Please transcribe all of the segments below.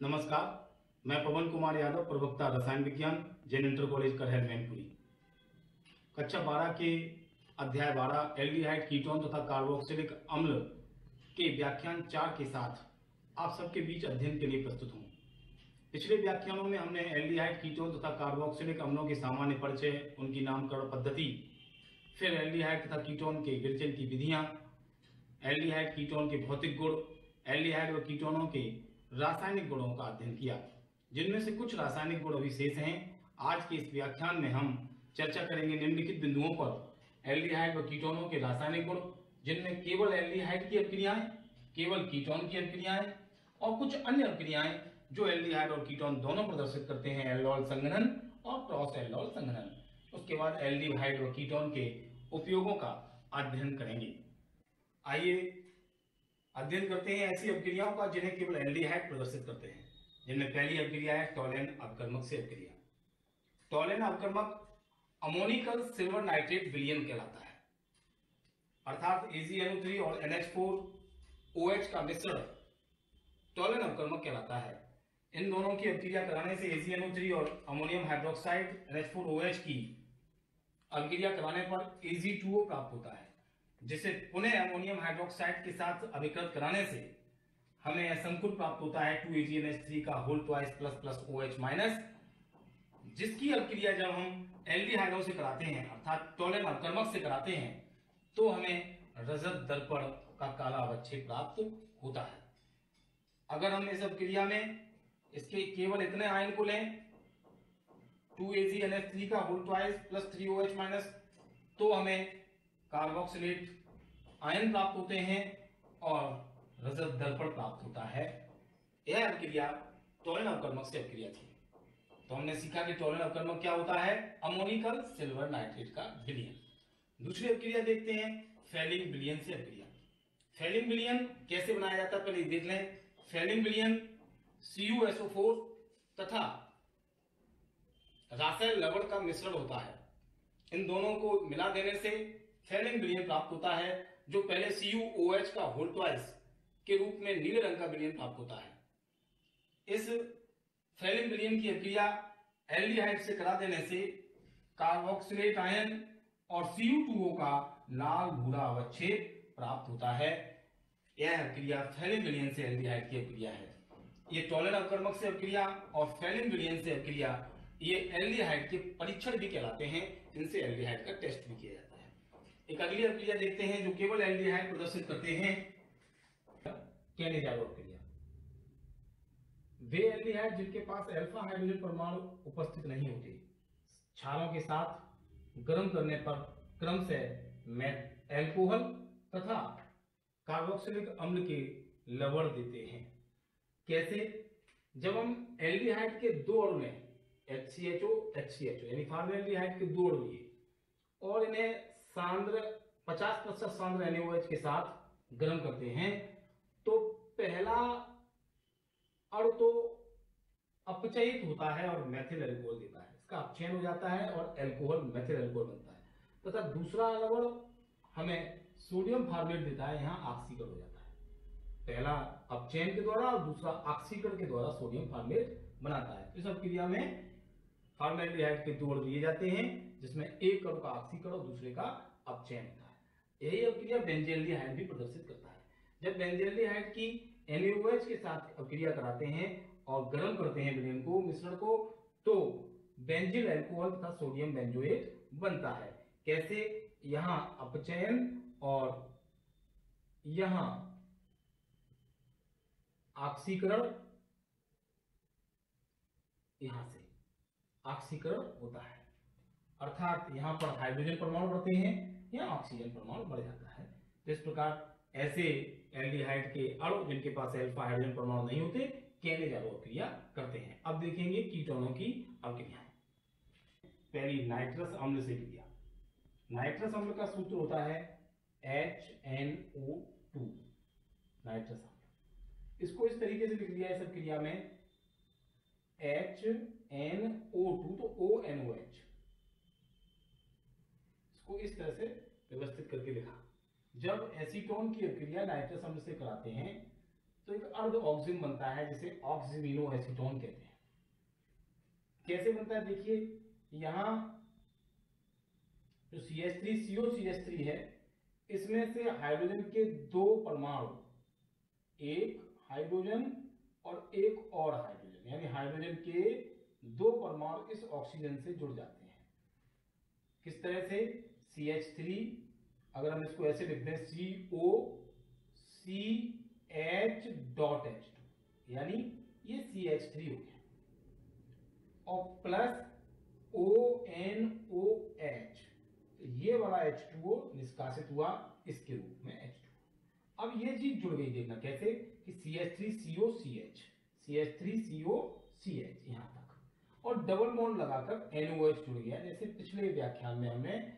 नमस्कार, मैं पवन कुमार यादव, प्रवक्ता रसायन विज्ञान, जैन इंटर कॉलेज करहल मैनपुरी। कक्षा 12 के अध्याय 12 एल्डिहाइड कीटोन तथा कार्बोक्सिलिक अम्ल के व्याख्यान 4 के साथ आप सबके बीच अध्ययन के लिए प्रस्तुत हूँ। पिछले व्याख्यानों में हमने एल्डिहाइड कीटोन तथा कार्बोक्सिलिक अम्लों के सामान्य परिचय, उनकी नामकरण पद्धति, फिर एल्डिहाइड तथा कीटोन के विरचन की विधियां, एल्डिहाइड कीटोन के भौतिक गुण, एल्डिहाइड व कीटोनों के रासायनिक गुणों का अध्ययन किया, जिनमें से कुछ रासायनिक गुण अभी शेष हैं। आज के इस व्याख्यान में हम चर्चा करेंगे निम्नलिखित बिंदुओं पर एल्डिहाइड व कीटोनों के रासायनिक गुण, जिनमें केवल एल्डिहाइड की अभिक्रियाएं, केवल कीटोन की अभिक्रियाएं और कुछ अन्य अभिक्रियाएं जो एल्डिहाइड और कीटोन दोनों प्रदर्शित करते हैं, एल्डोल संघनन और क्रॉस एल्डोल संघनन। उसके बाद एल्डिहाइड व कीटोन के उपयोगों का अध्ययन करेंगे। आइए अध्ययन करते हैं ऐसी अभिक्रियाओं का जिन्हें केवल एल्डिहाइड प्रदर्शित करते हैं, जिनमें पहली अभिक्रिया है टॉलेन अपकर्मक से अभिक्रिया। टॉलेन अपकर्मक अमोनिकल सिल्वर नाइट्रेट विलयन कहलाता है, अर्थात AgNO3 और NH4OH का मिश्रण टॉलेन अपकर्मक कहलाता है। इन दोनों की अभिक्रिया कराने से AgNO3 और अमोनियम हाइड्रोक्साइड NH4OH की अभिक्रिया कराने पर Ag2O प्राप्त होता है, जिसे पुनः अमोनियम हाइड्रोक्साइड के साथ अभिकृत कराने से हमें संकुल प्राप्त होता है 2AgNH3 का whole twice plus plus OH minus, जिसकी अभिक्रिया जब हम एल्डिहाइडों से कराते हैं अर्थात टॉलेन अपकर्मक से कराते हैं तो हमें रजत दर्पण का काला अवच्छेद प्राप्त होता है। अगर हम इस अभिक्रिया में इसके केवल इतने आयन को लें 2AgNH3 का whole twice plus 3OH minus, तो हमें कार्बोक्सिलेट आयन प्राप्त होते हैं और रजत दर्पण प्राप्त होता है। यह अभिक्रिया टॉलेन अपकर्मक से अभिक्रिया थी। तो हमने सीखा कि टॉलेन अपकर्मक क्या होता है, अमोनिकल सिल्वर नाइट्रेट का विलयन। दूसरी अभिक्रिया देखते हैं, फेलिंग विलयन से अभिक्रिया। फेलिंग विलयन कैसे बनाया जाता है पहले देख लें। फेलिंग विलयन CuSO4 तथा रासायन लवण का मिश्रण होता है। इन दोनों को मिला देने से फेलिंग विलयन प्राप्त होता है, जो पहले CuOH का होल ट्वाइस के रूप में नीले रंग का विलयन प्राप्त होता है। इस फेलिंग विलयन की अभिक्रिया एल्डिहाइड से करा देने से कार्बोक्सिलेट आयन और Cu2O का लाल भूरा अवच्छेद प्राप्त होता है। यह अभिक्रिया फेलिंग विलयन से एल्डिहाइड की अभिक्रिया है। ये टॉलेन अपकर्मक से अभिक्रिया और फेलिंग विलयन से अभिक्रिया ये एल्डिहाइड के परीक्षण भी कहलाते हैं। इनसे एल्डिहाइड का टेस्ट भी किया जाता है। एक अगली अभिक्रिया देखते हैं जो केवल एल्डिहाइड प्रदर्शित करते हैं, केनेजारो अभिक्रिया। वे एल्डिहाइड जिनके पास अल्फा हाइड्रोजन परमाणु उपस्थित नहीं होते, क्षारों के साथ गर्म करने पर क्रमशः अल्कोहल तथा कार्बोक्सिलिक अम्ल के लवण देते हैं। कैसे? जब हम एल्डिहाइड के दो अणु में HCHO यानी फॉर्मेल्डिहाइड के दो अणु लिए और इन्हें सांद्र 50% सांद्र NaOH के साथ गर्म करते हैं, तो पहला अणु तो अपचयित होता है और मेथिल अल्कोहल देता है, इसका अपचयन हो जाता है और अल्कोहल मेथिल अल्कोहल बनता है, तथा दूसरा लवण हमें सोडियम फॉर्मेट देता है, यहाँ ऑक्सीकरण हो जाता है। पहला अपचयन के द्वारा और दूसरा ऑक्सीकरण के द्वारा सोडियम फॉर्मेट बनाता है। इस अभिक्रिया में फॉर्मेल्डिहाइड के दो अणु दिए जाते हैं, जिसमें एक अणु का ऑक्सीकरण और दूसरे का अपचयन होता है। यही अभिक्रिया बेंजील्डिहाइड भी प्रदर्शित करता है। जब बेंजील्डिहाइड की NaOH के साथ अभिक्रिया कराते हैं और गर्म करते हैं विलयन को, मिश्रण को, तो बेंजिल अल्कोहल तथा सोडियम बेंजोएट बनता है। कैसे? यहां अपचयन और यहां ऑक्सीकरण, यहां से ऑक्सीकरण होता है, अर्थात यहां पर हाइड्रोजन परमाणु बढ़ते हैं, यहां ऑक्सीजन परमाणु बढ़ जाता है। तो इस प्रकार ऐसे एल्डिहाइड के अणु जिनके पास अल्फा हाइड्रोजन परमाणु नहीं होते, केनेजारो अभिक्रिया करते हैं। अब देखेंगे कीटोनों की अभिक्रियाएं। पहली नाइट्रस अम्ल से अभिक्रिया। नाइट्रस अम्ल का सूत्र होता है HNO2, नाइट्रस अम्ल। इसको इस तरीके से लिख दिया इस अभिक्रिया में HNO2 तो ONOH, इसको इस तरह से व्यवस्थित करके लिखा। जब एसीटोन की अभिक्रिया नाइट्रस अम्ल से कराते हैं तो एक अर्ध ऑक्सिजन बनता है जिसे ऑक्सीमिनो एसीटोन कहते हैं। कैसे बनता है देखिए, यहां जो CH3COCH3 है, इसमें से हाइड्रोजन के दो परमाणु, एक हाइड्रोजन और एक और हाइड्रोजन, यानी हाइड्रोजन के दो परमाणु इस ऑक्सीजन से जुड़ जाते हैं। किस तरह से, CH3 अगर हम इसको ऐसे लिखते हैं COCH.H2, यानी ये CH3 हो गया, और प्लस ONOH, ये वाला H2O निष्कासित हुआ इसके रूप में H2। अब ये चीज जुड़ गई, देखना कैसे कि CH3COCH, CH3COCH यहां तक, और डबल बॉन्ड लगाकर NOH जुड़ गया। जैसे पिछले व्याख्यान में हमने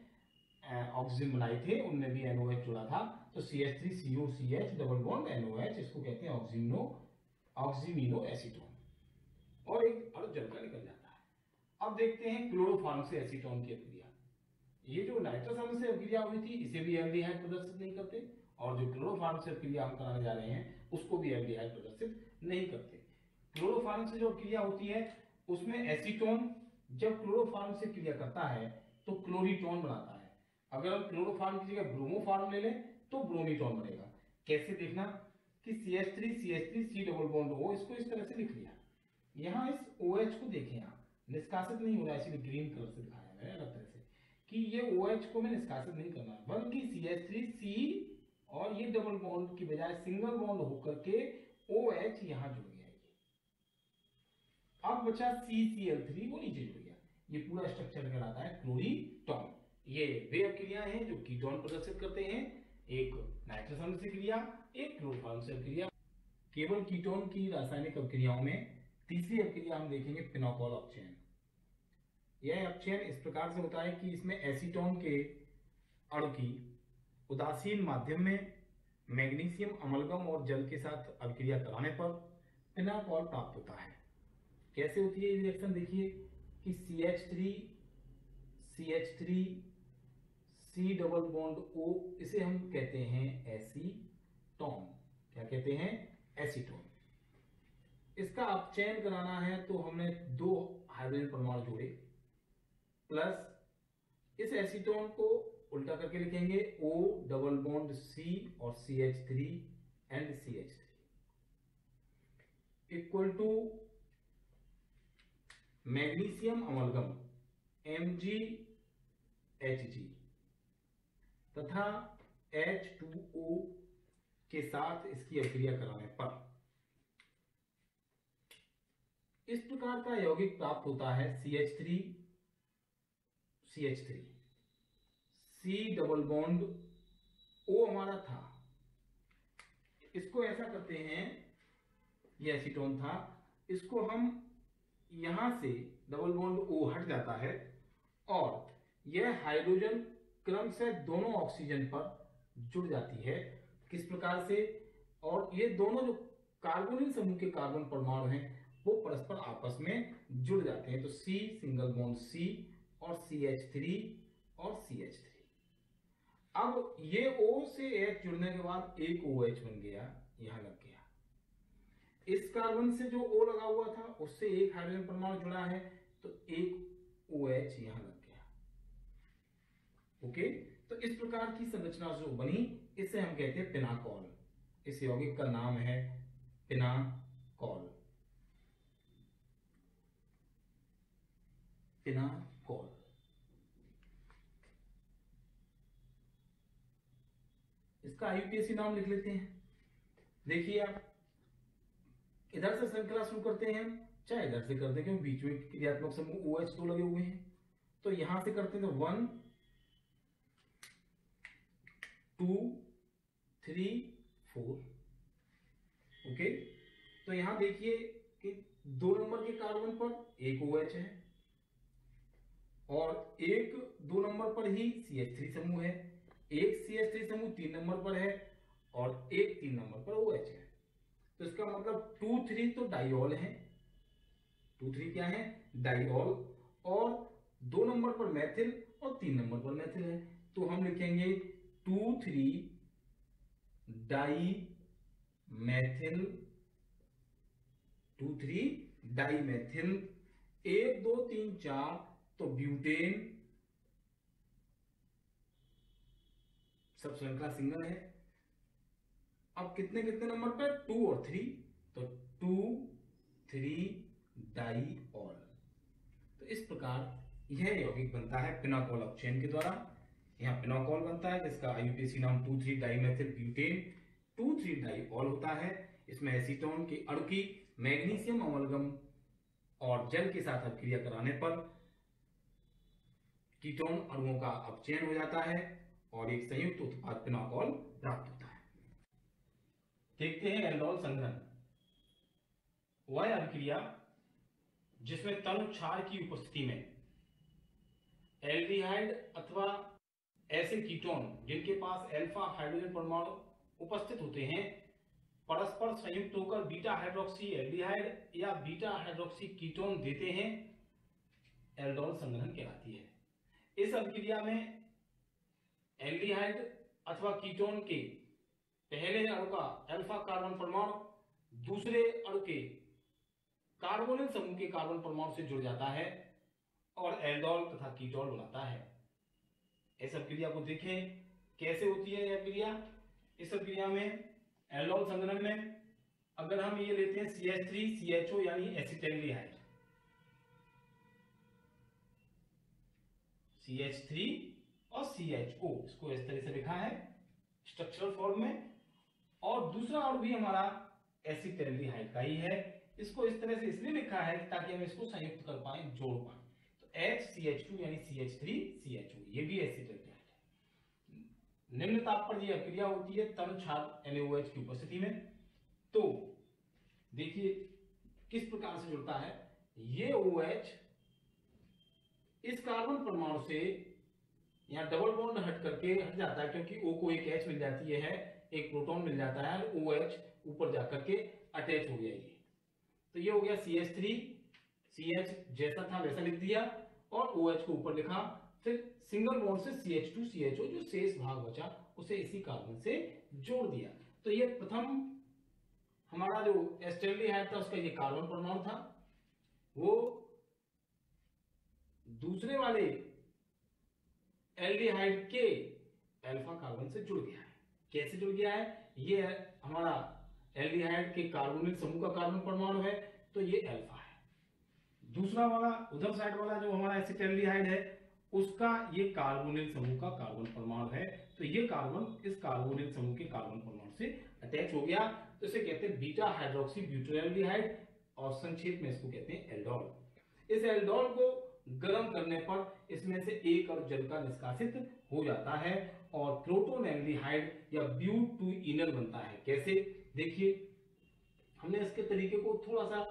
ऑक्सीजन बनाए थे, उनमें भी NOH जुड़ा था, तो CH3COCH डबल बॉन्ड NOH, इसको कहते हैं ऑक्सीमिनो एसीटोन, और एक अर्ध जल का निकल जाता है। अब देखते हैं क्लोरोफॉर्म से एसीटोन की अभिक्रिया। ये जो नाइट्रस अम्ल से अभिक्रिया हुई थी, इसे भी एल्डिहाइड प्रदर्शित नहीं करते, और जो क्लोरोफॉर्म से अभिक्रिया हम कराने जा रहे हैं उसको भी एल्डिहाइड प्रदर्शित नहीं करते। क्लोरोफॉर्म से जो क्रिया होती है उसमें एसीटोन जब क्लोरोफॉर्म से क्रिया करता है तो क्लोरीटोन बनाता है। अगर हम क्लोरोफॉर्म की जगह ब्रोमोफॉर्म ले लें तो ब्रोमीटोन बनेगा। कैसे, देखना कि CH3 C double bond O, इसको इस तरह से लिख लिया। यहाँ इस OH को देखें, आप निष्कासित नहीं हो रहा है, इसलिए ग्रीन कलर से दिखाया है अलग तरह से, कि ये OH को मैं निष्कासित नहीं करना, बल्कि CH3C और ये डबल बॉन्ड की बजाय सिंगल बॉन्ड होकर के OH यहां जुड़ गया। अब बचा CCl3, वो नीचे जुड़ गया। ये पूरा स्ट्रक्चर कहलाता है क्लोरीटोन। ये वे अभिक्रियाएं हैं जो कीटोन प्रदर्शित करते हैं, एक नाइट्रस अम्ल से क्रिया, एक क्लोरोफॉर्म से क्रिया। केवल कीटोन की रासायनिक अभिक्रियाओं में तीसरी अभिक्रिया हम देखेंगे, फिनोल अपचयन। यह अपचयन इस प्रकार से होता है कि इसमें एसीटोन के अणु की उदासीन माध्यम में मैग्नीशियम अमलगम और जल के साथ अभिक्रिया कराने पर फिनोल प्राप्त होता है। कैसे होती है ये रिएक्शन, देखिए कि CH3 C double bond O, इसे हम कहते हैं एसीटोन। क्या कहते हैं, एसीटोन। इसका अपचयन कराना है तो हमने दो हाइड्रोजन परमाणु जोड़े, प्लस इस एसीटोन को उल्टा करके लिखेंगे O डबल बॉन्ड C और CH3 and CH3 equal to magnesium amalgam MgHg तथा H2O के साथ इसकी अभिक्रिया कराने पर इस प्रकार का यौगिक प्राप्त होता है, CH3 C double bond O हमारा था, इसको ऐसा करते हैं, ये एसीटोन था, इसको हम यहां से डबल बॉन्ड O हट जाता है और यह हाइड्रोजन क्रम से दोनों ऑक्सीजन पर जुड़ जाती है। किस प्रकार से, और ये दोनों जो कार्बोनिल समूह के कार्बन परमाणु हैं वो परस्पर आपस में जुड़ जाते हैं। तो C सिंगल बॉन्ड C और CH3 और CH3। अब ये O से H जुड़ने के बाद एक OH बन गया, यहां लग गया। इस कार्बन से जो O लगा हुआ था उससे एक हाइड्रोजन परमाणु जुड़ा है, तो एक OH यहां लग गया। ओके, तो इस प्रकार की संरचना जो बनी, इसे हम कहते हैं फिनोल। इस यौगिक का नाम है फिनोल। इसका IUPAC नाम लिख लेते हैं। देखिए आप इधर से श्रृंखला शुरू करते हैं, चाहे इधर से करते हैं, क्योंकि बीच में क्रियात्मक समूह OH तो लगे हुए हैं, तो यहां से करते हैं तो 1 2 3 4। ओके, तो यहां देखिए कि 2 नंबर के कार्बन पर एक OH है और एक 2 नंबर पर ही CH3 समूह है, एक CH3 समूह 3 नंबर पर है और एक 3 नंबर पर OH है। तो इसका मतलब 2 3 तो डाइऑल है, 2 3 क्या है, डाइऑल, और 2 नंबर पर मैथिल और 3 नंबर पर मैथिल है, तो हम लिखेंगे 2 3 डाई मैथिल 2,3 डाइमेथिल, 1 2 3 4 तो ब्यूटेन, सब श्रृंखला सिंगल है। अब कितने कितने नंबर पे, 2 और 3, तो 2 3 डाइऑल। तो इस प्रकार यह यौगिक बनता है पिनोकोल अपचयन के द्वारा। यहाँ पिनोकोल बनता है जिसका आईयूपीएसी नाम 2,3 डाइमेथिल ब्यूटेन 2,3 डाइऑल होता है। इसमें एसीटोन के अणु की मैग्नीशियम अमलगम और जल के साथ अभिक्रिया कराने पर कीटोन अणुओं का अपचयन हो जाता है और एक संयुक्त उत्पाद पिनोकोल प्राप्त होता है। देखते हैं एल्डोल संघनन। वह अभिक्रिया जिसमें तनु क्षार की उपस्थिति में एल्डिहाइड अथवा ऐसे कीटोन जिनके पास अल्फा हाइड्रोजन परमाणु उपस्थित होते हैं परस्पर संयुक्त होकर बीटा हाइड्रोक्सी एल्डिहाइड या बीटा हाइड्रोक्सी कीटोन देते हैं, एल्डोल संघनन कहलाती है। इस अभिक्रिया में एल्डिहाइड अथवा कीटोन के पहले अणु का अल्फा कार्बन परमाणु दूसरे अणु के कार्बोनिल समूह के कार्बन परमाणु से जुड़ जाता है और एल्डोल तथा कीटोल बनाता है। इस अभिक्रिया को देखें कैसे होती है यह क्रिया। इस अभिक्रिया में एल्डोल संघनन में अगर हम ये लेते हैं CH3 CHO यानी एसिटेल्डिहाइड, CH3 और CHO, इसको इस तरह से लिखा है स्ट्रक्चरल फॉर्म में, और दूसरा अणु भी हमारा एसिटेल्डिहाइड का ही है। इसको इस तरह से इसलिए लिखा है ताकि हम इसको संयुक्त कर पाए, जोड़ पाए। तो HCH2 यानी CH3 CHO, ये भी एसिटेल्डिहाइड है। निम्न ताप पर यह क्रिया होती है तनु क्षार NaOH की उपस्थिति में। तो देखिए किस प्रकार से जुड़ता है। ये OH इस कार्बन परमाणु से यहाँ डबल बॉन्ड हट करके हट जाता है क्योंकि O को एक H मिल जाती है, एक प्रोटॉन मिल जाता है और OH ऊपर जाकर के अटैच हो गया। ये तो ये हो गया CH3 CH जैसा था वैसा लिख दिया और OH को ऊपर लिखा, फिर सिंगल बॉन्ड से CH2 CHO जो शेष भाग बचा उसे इसी कार्बन से जोड़ दिया। तो ये प्रथम हमारा जो एसिटेल्डिहाइड था उसका ये कार्बन परमाणु था, वो दूसरे वाले एल्डिहाइड के अल्फा कार्बन से जुड़ गया है। कैसे जुड़ गया है, ये हमारा एल्डिहाइड के कार्बोनिल समूह का कार्बन परमाणु है तो ये अल्फा है। दूसरा वाला उधर साइड वाला जो हमारा एसिटेल्डिहाइड है उसका ये कार्बोनिल समूह का कार्बन परमाणु है, तो ये कार्बन इस कार्बोनिल समूह के कार्बन परमाणु से अटैच हो गया, तो इसे कहते हैं बीटा हाइड्रोक्सी ब्यूटाइल्डिहाइड और संक्षेप में इसको कहते हैं एल्डोल। इस एल्डोल को गर्म करने पर इसमें से एक और जल का निष्कासित हो जाता है और प्रोटोन एल्डिहाइड या ब्यूटूइनल बनता है। कैसे, देखिए हमने इसके तरीके को थोड़ा सा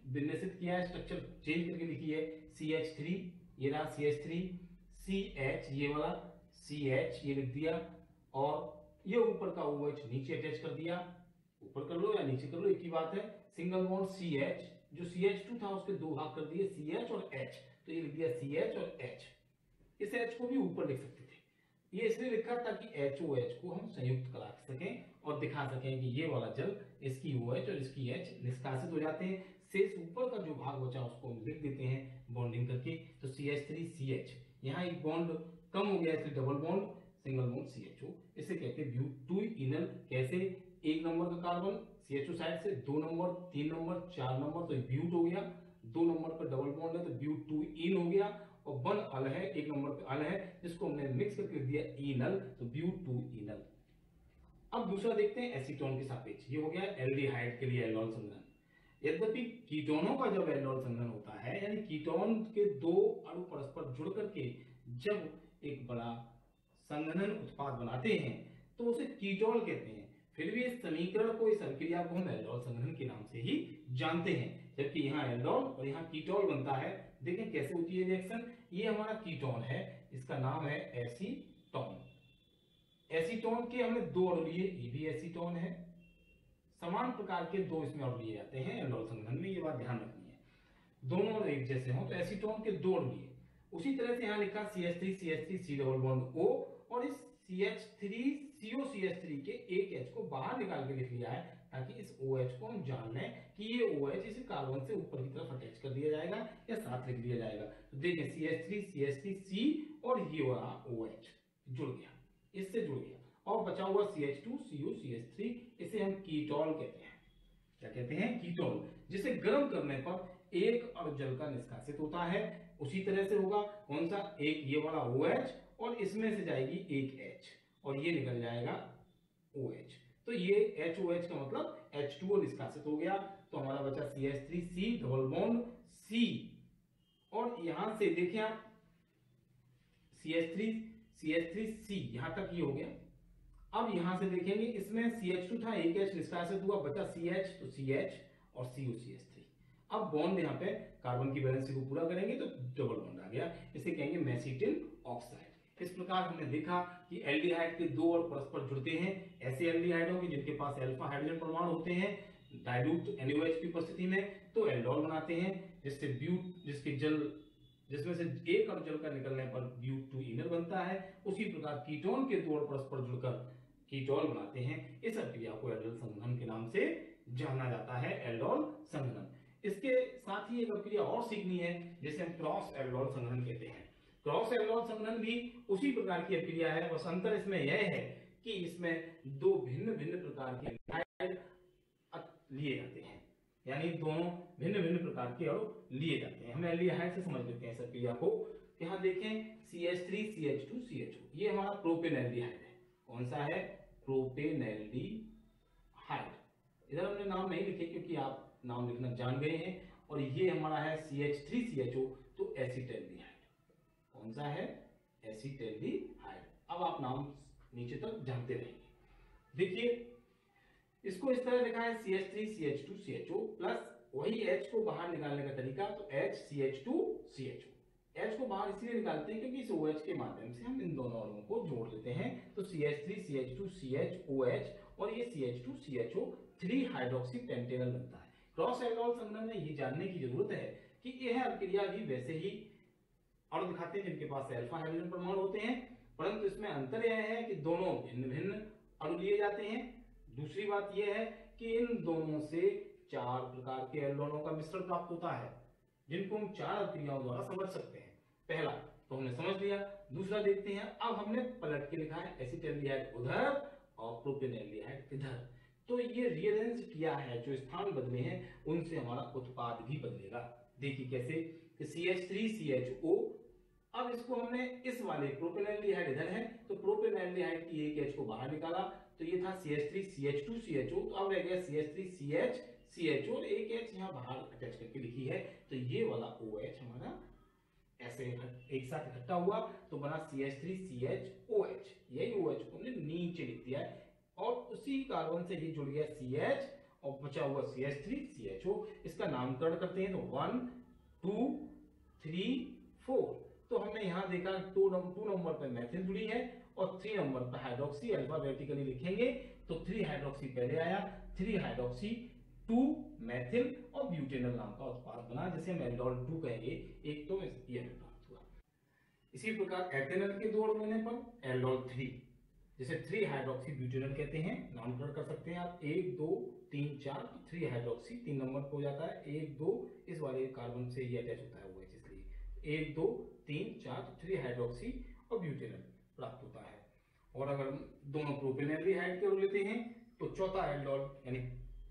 विन्यासित किया है, स्ट्रक्चर चेंज करके लिखी है। CH3 ये रहा CH3, CH ये वाला CH ये लिख दिया और ये ऊपर का OH नीचे अटैच कर दिया। ऊपर कर लो या नीचे कर लो एक ही बात है। सिंगल बॉन्ड CH जो CH2 था उसके दो भाग कर दिए CH और H, तो ये लिख दिया CH और H। इस H को भी ऊपर लिख सकते थे, ये इसलिए लिखा ताकि HOH को हम संयुक्त करा सकें और दिखा सकें कि ये वाला जल इसकी OH और इसकी H निष्कासित हो जाते हैं। शेष ऊपर का जो भाग बचा उसको हम लिख देते हैं बॉन्डिंग करके। तो CH3 CH यहाँ एक बॉन्ड कम हो गया इसलिए double bond single bond CHO, इसे कहते हैं ब्यूटूइनल। कैसे, एक नंबर का कार्बन CHO साइड से 2 नंबर 3 नंबर 4 नंबर तो ब्यूट हो गया, 2 नंबर पर डबल बॉन्ड है तो ब्यूटूइन हो गया और 1 अल है, एक नंबर पे अल है जिसको हमने मिक्स करके दिया इनल, तो ब्यूटूइनल। अब दूसरा देखते हैं एसीटोन के सापेक्ष, ये हो गया एल्डिहाइड के लिए एल्डोल संघनन। यद्यपि कीटोनों का जब एल्डोल संघनन होता है यानी कीटोन के दो अणु परस्पर जुड़ करके जब एक बड़ा संघनन उत्पाद बनाते हैं तो उसे कीटोल कहते हैं। फिर भी इस समीकरण को, इस अभिक्रिया को हम एल्डोल संघनन के नाम से ही जानते हैं, जबकि यहाँ एल्डोल और यहाँ कीटोल बनता है। देखें कैसे होती है रिएक्शन। ये हमारा कीटोन है, इसका नाम है एसीटोन। एसीटोन के हमने दो अणु लिए, ये भी एसीटोन है। समान प्रकार के दो इसमें अणु लिए जाते हैं एल्डोल संघनन में, ये बात ध्यान रखनी है। दोनों अणु एक जैसे हों तो एसीटोन के दो अणु लिए। उसी तरह से यहाँ लिखा CH3 CH3 C double bond O और इस CH3 CO CH3 के एक H को बाहर निकाल के लिख लिया है ताकि इस OH को हम जान लें कि ये OH इस कार्बन से ऊपर की तरफ अटैच कर दिया जाएगा या साथ लिख दिया जाएगा। तो देखिए CH3 और ये वाला OH जुड़ गया, इससे जुड़ गया, और बचा हुआ CH2CuCH3, इसे हम कीटोल कहते हैं। क्या कहते हैं? कीटोल, जिसे गर्म करने पर एक अणु जल का निष्कासित होता है। उसी तरह से होगा कौन सा? एक ये वाला OH और इसमें से जाएगी एक H और ये निकल जाएगा OH। तो ये HOH का मतलब H2O निष्कासित हो गया। तो हमारा बचा CH3C डबल बॉन्ड C, और यहां से देखिए आप CH3C यहां तक ये हो गया। अब यहां से देखेंगे इसमें CH2 था, एक H निष्कासित हुआ, बचा CH, तो CH और CuCH3। अब बॉन्ड यहाँ पे कार्बन की वैलेंसी को पूरा करेंगे तो डबल बॉन्ड आ गया, इसे कहेंगे मेसिटिल ऑक्साइड। इस प्रकार हमने देखा कि एल्डिहाइड के दो और परस्पर जुड़ते हैं। ऐसे एल्डिहाइड होंगे जिनके पास अल्फा हाइड्रोजन परमाणु होते हैं डाइल्यूट NaOH की उपस्थिति में, तो एल्डोल बनाते हैं, जिसमें से एक अणु जल का निकलने पर ब्यूट-2 ईनर बनता है। उसी प्रकार कीटोन के दो परस्पर जुड़कर कीटोल बनाते हैं। इस अभिक्रिया को एल्डोल संघनन के नाम से जाना जाता है, एल्डोल संघनन। इसके साथ ही एक अभिक्रिया और सीखनी है जिसे हम क्रॉस एल्डोल संघनन कहते हैं। क्रॉस एल्डोल संघनन भी उसी प्रकार की अभिक्रिया है, बस अंतर इसमें यह है कि इसमें दो भिन्न भिन्न प्रकार के एल्डिहाइड लिए जाते हैं, यानी दोनों भिन्न भिन्न प्रकार के अणु लिए जाते हैं। हम एल्डिहाइड से समझ लेते हैं इस क्रिया को। यहाँ देखें CH3CH2CHO, ये हमारा प्रोपेनएल्डिहाइड है। कौन सा है? प्रोपेनएल्डिहाइड। इधर हमने नाम नहीं लिखे क्योंकि आप नाम लिखना जान गए हैं। और ये हमारा है CH3CHO, तो एसिटेल्डिहाइड। कौन सा है? एसिटेल्डिहाइड। अब आप नाम नीचे तक जानते रहेंगे। देखिए इसको इस तरह लिखा है CH3CH2CHO प्लस वही H को बाहर निकालने का तरीका, तो HCH2CHO। H को बाहर इसलिए निकालते हैं क्योंकि इस OH के माध्यम से हम इन दोनों अणुओं को जोड़ लेते हैं। तो CH3CH2CHOH और ये CH2CHO 3 हाइड्रोक्सी पेंटेनल बनता है। क्रॉस एल्डोल संघनन में ये जानने की जरूरत है कि यह अभिक्रिया भी वैसे ही अणु दिखाते हैं जिनके पास अल्फा हाइड्रोजन परमाणु होते हैं, परंतु इसमें अंतर यह है कि दोनों भिन्न भिन्न अणु लिए जाते हैं। दूसरी बात यह है कि इन दोनों से 4 प्रकार के एल्डोनों का मिश्रण प्राप्त होता है, जिनको हम 4 अभिक्रियाओं द्वारा समझ सकते हैं। पहला तो हमने समझ लिया, दूसरा देखते हैं। अब हमने पलट के लिखा है एसिटेल्डिहाइड उधर और प्रोपेनएल्डिहाइड इधर। तो ये रीअरेंज किया है, जो स्थान बदले हैं उनसे हमारा उत्पाद भी बदलेगा। देखिए कैसे कि CH3CHO, अब इसको हमने इस वाले प्रोपेनएल्डिहाइड इधर है तो प्रोपेनएल्डिहाइड की एक H को बाहर निकाला, तो ये था CH3CH2CHO, तो अब रह गया CH3CHCHO और एक H यहाँ बाहर अटैच करके लिखी है। तो ये वाला OH हमारा ऐसे एक साथ इकट्ठा हुआ तो बना CH3CHOH। यही OH को हमने नीचे लिख दिया है और उसी कार्बन से ही जुड़ गया CH और बचा हुआ CH3CHO। इसका नामकरण करते हैं तो 1 2 3 4। तो हमने यहाँ देखा 2 नंबर पर मैथिल जुड़ी है और 3 नंबर पर हाइड्रोक्सी। अल्फाबेटिकली लिखेंगे तो 3 हाइड्रोक्सी पहले आया, 3 हाइड्रोक्सी 2 मैथिल और ब्यूटेनॉल नाम का उत्पाद बना, जिसे हम एल्डोल 2 कहेंगे। एक तो ये हमें प्राप्त हुआ। इसी प्रकार एथेनॉल के दो अणु लेने पर एल्डोल 3, जिसे 3 हाइड्रोक्सी ब्यूटेनॉल कहते हैं, नामकरण कर सकते हैं आप 1 2 3 4। 3 हाइड्रोक्सी 3 नंबर पर हो जाता है, 1 2 इस वाले कार्बन से ये अटैच होता है OH, इसलिए 1 2 3 4 3 हाइड्रोक्सी और ब्यूटेनॉल प्राप्त होता है। और अगर दोनों प्रोपेनएल्डिहाइड के अणु लेते हैं तो चौथा एल्डोल यानी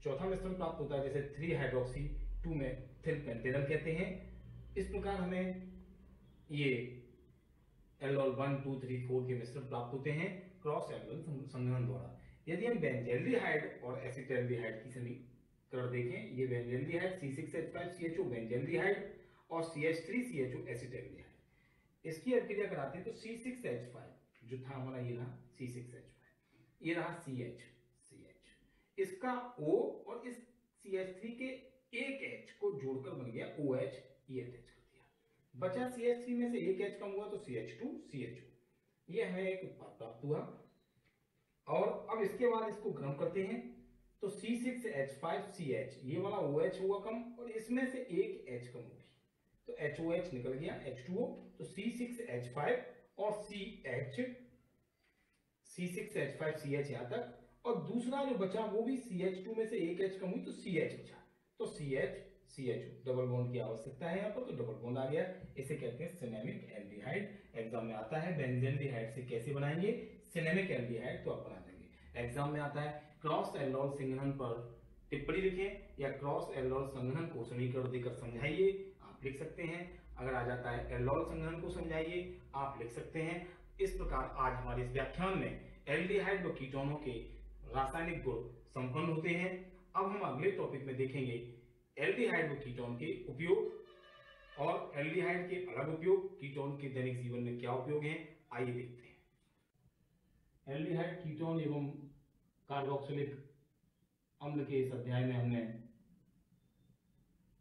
चौथा मिश्रण प्राप्त होता है, जैसे 3 हाइड्रोक्सी 2 मेथिल पेंटेनल कहते हैं। इस प्रकार हमें ये एल्डोल 1 2 3 4 के मिश्रण प्राप्त होते हैं क्रॉस एल्डोल संघनन द्वारा। यदि हम बेंजल्डिहाइड और एसिटेल्डिहाइड की समीकरण देखें, ये बेंजल्डिहाइड C6H5CHO बेंजल्डिहाइड और CH3CHO एसिटेल्डिहाइड, इसकी अभिक्रिया कराते हैं तो C6H5 जो था हमारा, ये रहा C6H5, ये रहा CH, इसका O और इस CH3 के एक H को जोड़कर बन गया OH, ये अटैच कर दिया। बचा CH3 में से एक H कम हुआ तो CH2CHO, ये हमें एक उत्पाद प्राप्त हुआ। और अब इसके बाद इसको गर्म करते हैं तो C6H5CH, ये वाला OH हुआ कम और इसमें से एक H कम होगी तो HOH निकल गया H2O। तो C6H5 और C6H5CH यहाँ तक और दूसरा जो बचा वो भी CH2 में से एक H कम हुई तो CH बचा, तो CH डबल बॉन्ड की आवश्यकता है यहाँ पर, तो डबल बॉन्ड आ गया। इसे कहते हैं सिनेमिक एल्डिहाइड। एग्जाम में आता है बेंजील्डिहाइड से कैसे बनाएंगे सिनेमिक एल्डिहाइड, तो आप बना देंगे। एग्जाम में आता है क्रॉस एल्डोल संघनन पर टिप्पणी लिखें या क्रॉस एल्डोल संघनन को समीकरण देकर समझाइए, आप लिख सकते हैं। अगर आ जाता है एल्डोल संघनन को समझाइए, आप लिख सकते हैं। इस प्रकार आज हमारे इस व्याख्यान में एल्डिहाइड व कीटोनों के रासायनिक गुण संपन्न होते हैं। अब हम अगले टॉपिक में देखेंगे एल्डिहाइड व कीटोन के उपयोग और एल्डिहाइड के अलग उपयोग, कीटोन के दैनिक जीवन में क्या उपयोग है, आइए देखते हैं। एल्डिहाइड, कीटोन एवं कार्बोक्सिलिक अम्ल के इस अध्याय में हमने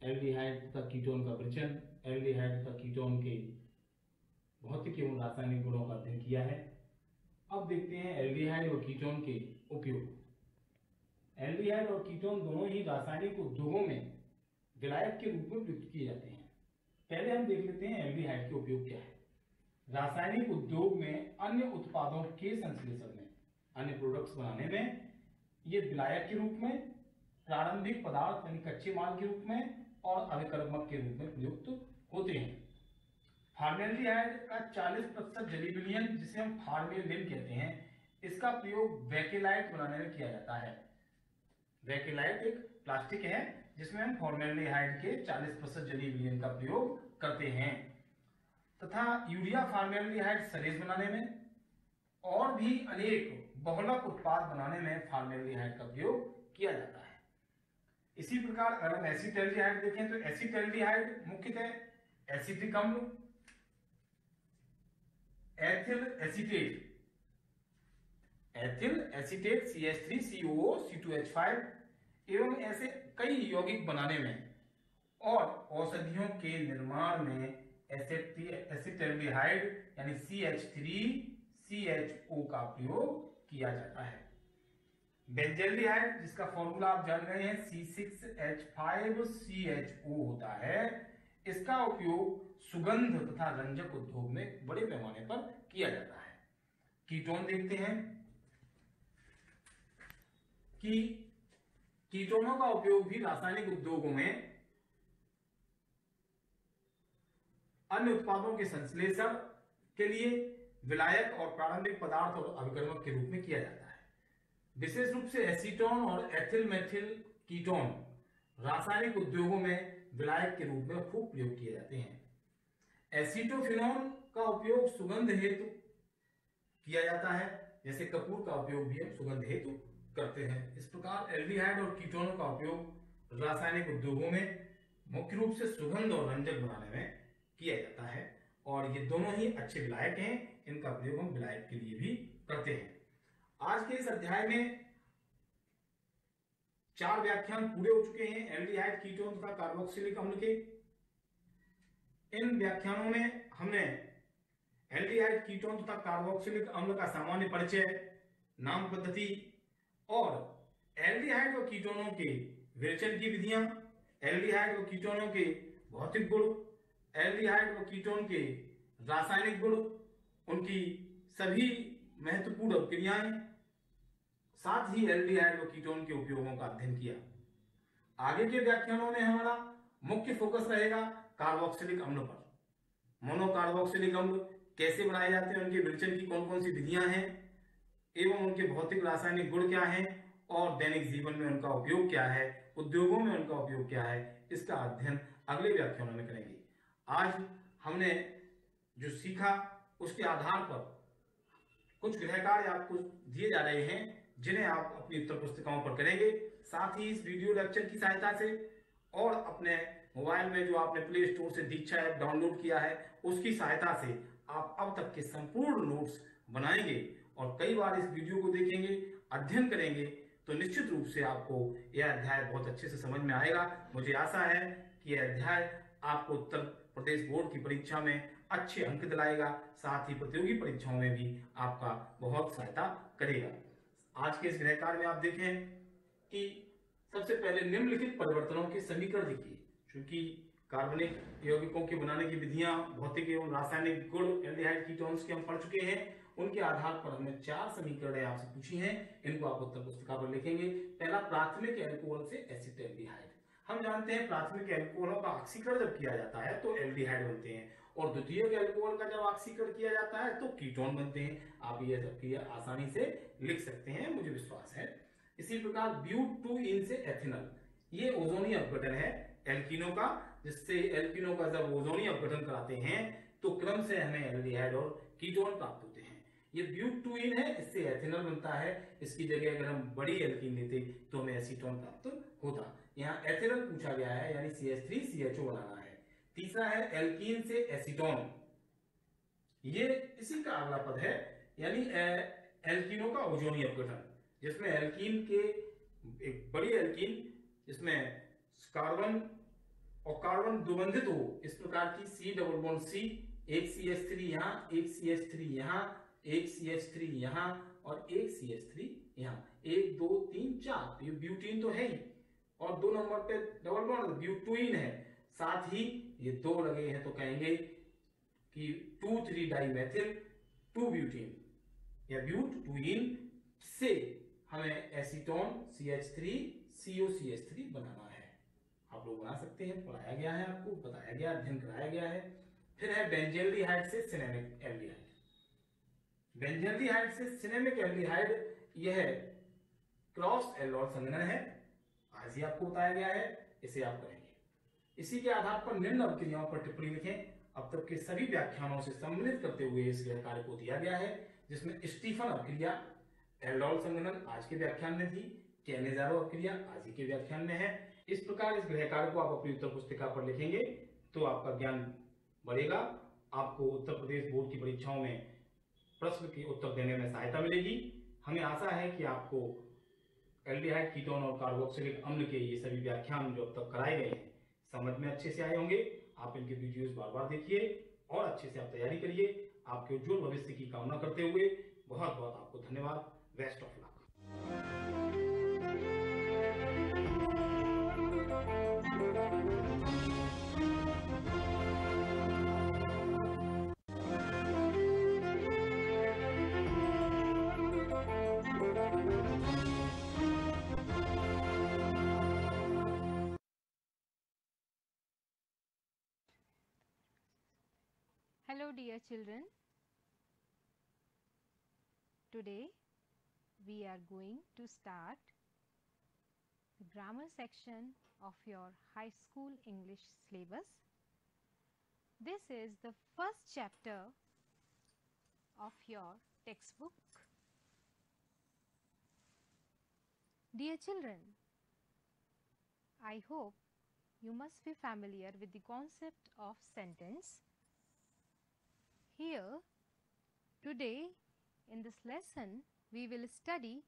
एल्डिहाइड तथा कीटोन का परिचय, एल्डिहाइड तथा कीटोन के भौतिक एवं रासायनिक गुणों का अध्ययन किया है। अब देखते हैं एल्डिहाइड और कीटोन के उपयोग। एल्डिहाइड और कीटोन दोनों ही रासायनिक उद्योगों में विलायक के रूप में प्रयुक्त किए जाते हैं। पहले हम देख लेते हैं एल्डिहाइड के उपयोग क्या है। रासायनिक उद्योग में अन्य उत्पादों के संश्लेषण में, अन्य प्रोडक्ट्स बनाने में ये विलायक के रूप में, प्रारंभिक पदार्थ यानी कच्चे माल के रूप में और अभिकर्मक के रूप में प्रयुक्त होते हैं। फॉर्मेल्डिहाइड का 40% जलीय विलयन, जिसे हम फॉर्मेलिन कहते हैं, इसका प्रयोग बेकेलाइट बनाने में किया जाता है। बेकेलाइट एक प्लास्टिक है जिसमें हम फॉर्मेल्डिहाइड के 40% जलीय विलयन का प्रयोग करते हैं। तथा यूरिया फॉर्मेल्डिहाइड सरेज बनाने में और भी अनेक बहुलक उत्पाद बनाने में फॉर्मेल्डिहाइड का प्रयोग किया जाता है। इसी प्रकार अगर हम एसिटल्डिहाइड देखें तो एसिटल्डिहाइड मुख्यतः एसिटिक अम्ल, एथिल एसीटेट CH3COO C2H5 एवं ऐसे कई यौगिक बनाने में और औषधियों के निर्माण में एसिटल्डिहाइड यानी CH3CHO का प्रयोग किया जाता है। बेंजल्डिहाइड, जिसका फॉर्मूला आप जान गए हैं, C6H5CHO होता है, इसका उपयोग सुगंध तथा रंजक उद्योग में बड़े पैमाने पर किया जाता है। कीटोन देखते हैं कि कीटोनों का उपयोग भी रासायनिक उद्योगों में अन्य उत्पादों के संश्लेषण के लिए विलायक और प्रारंभिक पदार्थ और अभिकर्मक के रूप में किया जाता है। विशेष रूप से एसीटोन और एथिल मेथिल कीटोन रासायनिक उद्योगों में विलायक के रूप में खूब प्रयोग किए जाते हैं। एसीटोफिनोन का उपयोग सुगंध हेतु किया जाता है, जैसे कपूर का उपयोग भी हम सुगंध हेतु करते हैं। इस प्रकार एल्डिहाइड और कीटोनों का उपयोग रासायनिक उद्योगों में मुख्य रूप से सुगंध और रंजक बनाने में किया जाता है और ये दोनों ही अच्छे विलायक हैं, इनका प्रयोग हम विलायक के लिए भी करते हैं। आज के इस अध्याय में 4 व्याख्यान पूरे हो चुके हैं एल्डिहाइड, कीटोन तथा कार्बोक्सिलिक अम्ल के। इन व्याख्यानों में हमने एल्डिहाइड, कीटोन तथा कार्बोक्सिलिक अम्ल का सामान्य परिचय, नाम पद्धति और एल्डिहाइड व कीटोनों के विरेचन की विधियां, एल्डिहाइड व कीटोनों के भौतिक गुण, एल्डिहाइड व कीटोन के रासायनिक गुण, उनकी सभी महत्वपूर्ण क्रियाएं, साथ ही एल्डिहाइड व कीटोन के उपयोगों का अध्ययन किया। आगे के व्याख्यानों में हमारा मुख्य फोकस रहेगा कार्बोक्सिलिक अम्ल पर। मोनोकार्बोक्सिलिक अम्ल कैसे बनाए जाते हैं, उनके विरेचन की कौन कौन सी विधियां हैं एवं उनके भौतिक रासायनिक गुण क्या हैं और दैनिक जीवन में उनका उपयोग क्या है, उद्योगों में उनका उपयोग क्या है, इसका अध्ययन अगले व्याख्यानों में करेंगे। आज हमने जो सीखा उसके आधार पर कुछ गृह कार्य आपको दिए जा रहे हैं जिन्हें आप अपनी उत्तर पुस्तिकाओं पर करेंगे। साथ ही इस वीडियो लेक्चर की सहायता से और अपने मोबाइल में जो आपने प्ले स्टोर से दीक्षा ऐप डाउनलोड किया है उसकी सहायता से आप अब तक के संपूर्ण नोट्स बनाएंगे और कई बार इस वीडियो को देखेंगे, अध्ययन करेंगे तो निश्चित रूप से आपको यह अध्याय बहुत अच्छे से समझ में आएगा। मुझे आशा है कि यह अध्याय आपको उत्तर प्रदेश बोर्ड की परीक्षा में अच्छे अंक दिलाएगा, साथ ही प्रतियोगी परीक्षाओं में भी आपका बहुत सहायता करेगा। आज के इस गृह कार्य में आप देखें कि सबसे पहले निम्नलिखित परिवर्तनों के समीकरण लिखिए। चूंकि कार्बनिक यौगिकों के बनाने की विधियां, भौतिक एवं रासायनिक गुण एल्डिहाइड कीटोन्स के हम पढ़ चुके हैं उनके आधार पर हमने 4 समीकरण आपसे पूछी हैं, इनको आप उत्तर पुस्तिका पर लिखेंगे। पहला, प्राथमिक एल्कोहल से एसिटाल्डिहाइड। हम जानते हैं प्राथमिक एल्कोहलों का ऑक्सीकरण जब किया जाता है तो एल्डिहाइड बनते हैं, और द्वितीयक एल्कोहल का जब ऑक्सीकरण किया जाता है तो कीटोन बनते हैं। आप ये सब क्रिया आसानी से लिख सकते हैं, मुझे विश्वास है। इसी प्रकार ब्यूट-2-इन से एथिनॉल, ये ओजोनी अपघटन है एल्कीनों का, जिससे एल्कीनों का जब ओजोनी अपघटन कराते हैं तो क्रम से हमें एल्डिहाइड और कीटोन प्राप्त होते हैं। ये ब्यूट-2-इन है, इससे एथिनॉल बनता है। इसकी जगह अगर हम बड़ी एल्कीन लेते तो हमें एसीटोन प्राप्त होता। यहाँ एथिनॉल पूछा गया है, यानी CH3CHO बनाना है। तीसरा है एल्कीन से एसीटोन, ये इसी का अगला पद है, यानी एल्कीनों का ओजोनी अपघटन, जिसमें एल्कीन के एक बड़ी एल्कीन जिसमें कार्बन और कार्बन द्विबंधित हो, इस प्रकार की C डबल बॉन्ड C, एक CH3 यहाँ, एक CH3 यहाँ, एक CH3 यहाँ और एक CH3 यहाँ, 1 2 3 4, ये ब्यूटीन तो है ही, और 2 नंबर पे डबल बॉन्ड ब्यूटुइन है, साथ ही ये 2 लगे हैं तो कहेंगे कि 2,3 डाइमेथिल 2 ब्यूटीन या ब्यूट-2-इन से हमें एसीटोन CH3COCH3 बनाना है। आप लोग बना सकते हैं, पढ़ाया गया है, आपको बताया गया, अध्ययन कराया गया है। फिर है बेंजल्डिहाइड से सिनेमिक एल्डिहाइड। बेंजल्डिहाइड से सिनेमिक एल्डिहाइड, यह क्रॉस एल्डोल संघनन है, आज ही आपको बताया गया है, इसे आप करेंगे। इसी के आधार पर निम्न अभिक्रियाओं पर टिप्पणी लिखें। अब तक के सभी व्याख्यानों से सम्मिलित करते हुए इस कार्य को दिया गया है, जिसमें स्टीफन अभिक्रिया एल्डोल संघनन आज के व्याख्यान में थी, कैनेजारो अभिक्रिया आज ही के व्याख्यान में है। इस प्रकार इस गृह कार्य को आप अपनी उत्तर पुस्तिका पर लिखेंगे तो आपका ज्ञान बढ़ेगा, आपको उत्तर प्रदेश बोर्ड की परीक्षाओं में प्रश्न के उत्तर देने में सहायता मिलेगी। हमें आशा है कि आपको एल्डिहाइड, कीटोन और कार्बोक्सिलिक अम्ल के ये सभी व्याख्यान जो अब तक कराए गए हैं समझ में अच्छे से आए होंगे। आप इनके वीडियोस बार बार देखिए और अच्छे से आप तैयारी करिए। आपके उज्जवल भविष्य की कामना करते हुए बहुत बहुत आपको धन्यवाद। Best of luck. Hello dear children, today we are going to start the grammar section of your high school English syllabus. This is the first chapter of your textbook. Dear children, I hope you must be familiar with the concept of sentence. Here, today in this lesson, we will study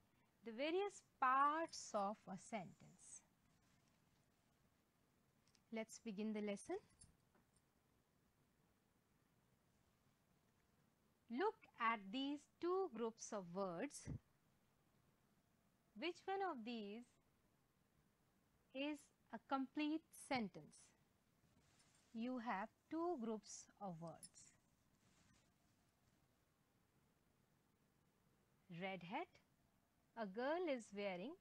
the various parts of a sentence. Let's begin the lesson. Look at these two groups of words. Which one of these is a complete sentence? You have two groups of words. Red hat. A girl is wearing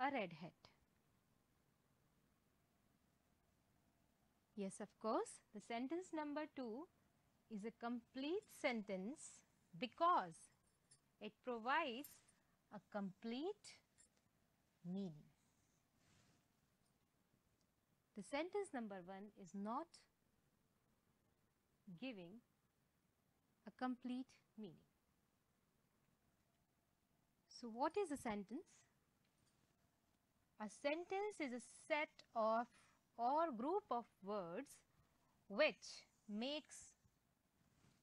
a red hat. Yes, of course, the sentence number 2 is a complete sentence because it provides a complete meaning. The sentence number 1 is not giving a complete meaning. So what is a sentence? A sentence is a set of or group of words which makes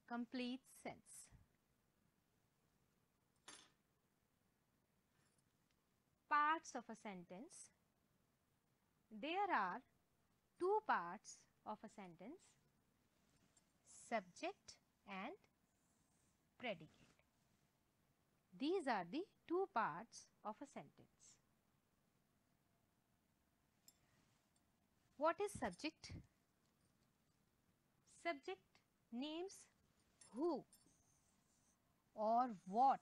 complete sense. Parts of a sentence. There are two parts of a sentence, subject and predicate. These are the two parts of a sentence. What is subject? Subject names who or what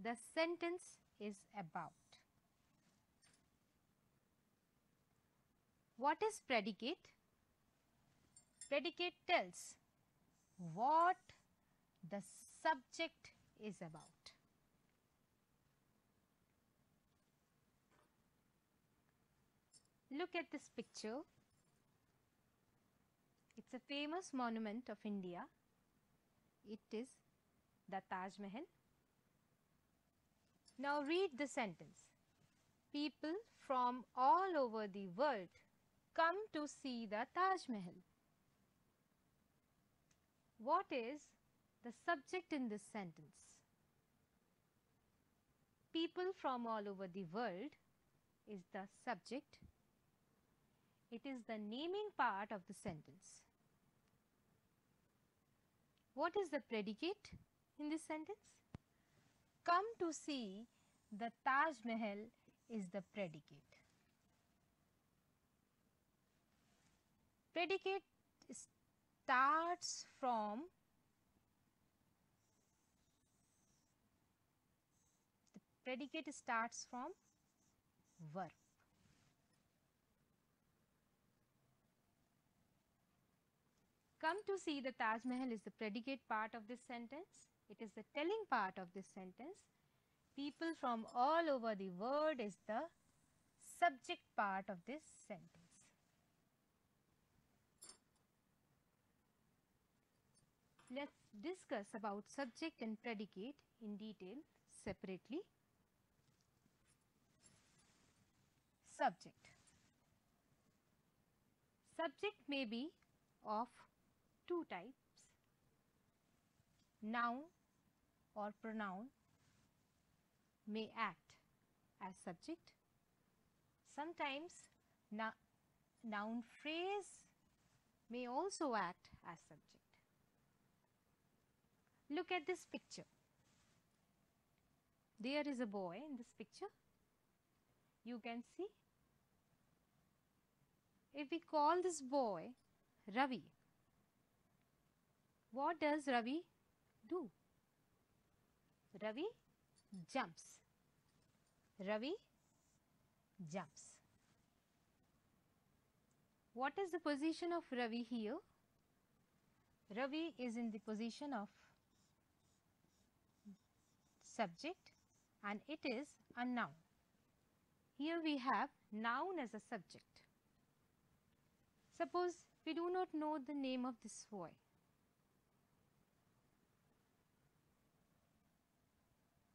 the sentence is about. What is predicate? Predicate tells what the subject is about. Look at this picture. It's a famous monument of India. It is the Taj Mahal. Now read the sentence. People from all over the world come to see the Taj Mahal. What is the subject in this sentence? People from all over the world is the subject. It is the naming part of the sentence. What is the predicate in this sentence? Come to see the Taj Mahal is the predicate. Predicate starts from verb. Come to see the Taj Mahal is the predicate part of this sentence. It is the telling part of this sentence. People from all over the world is the subject part of this sentence. Let's discuss about subject and predicate in detail separately. Subject. Subject may be of two types, noun or pronoun may act as subject. Sometimes noun phrase may also act as subject. Look at this picture. There is a boy in this picture. You can see. If we call this boy Ravi, what does Ravi do? Ravi jumps. Ravi jumps. What is the position of Ravi here? Ravi is in the position of subject and it is a noun. Here we have noun as a subject. Suppose we do not know the name of this boy.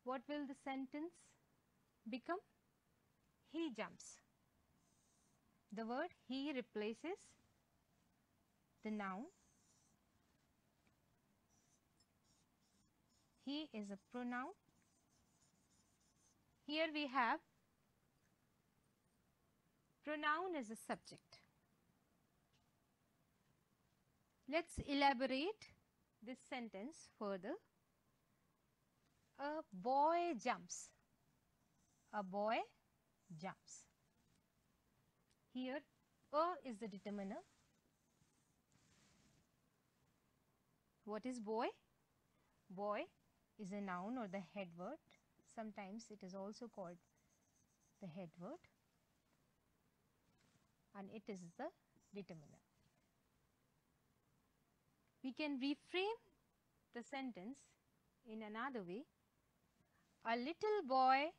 What will the sentence become? He jumps. The word he replaces the noun. He is a pronoun. Here we have pronoun as a subject. Let's elaborate this sentence further. A boy jumps. A boy jumps. Here, a is the determiner. What is boy? Boy is a noun or the head word. Sometimes it is also called the head word. And it is the determiner. We can reframe the sentence in another way. A little boy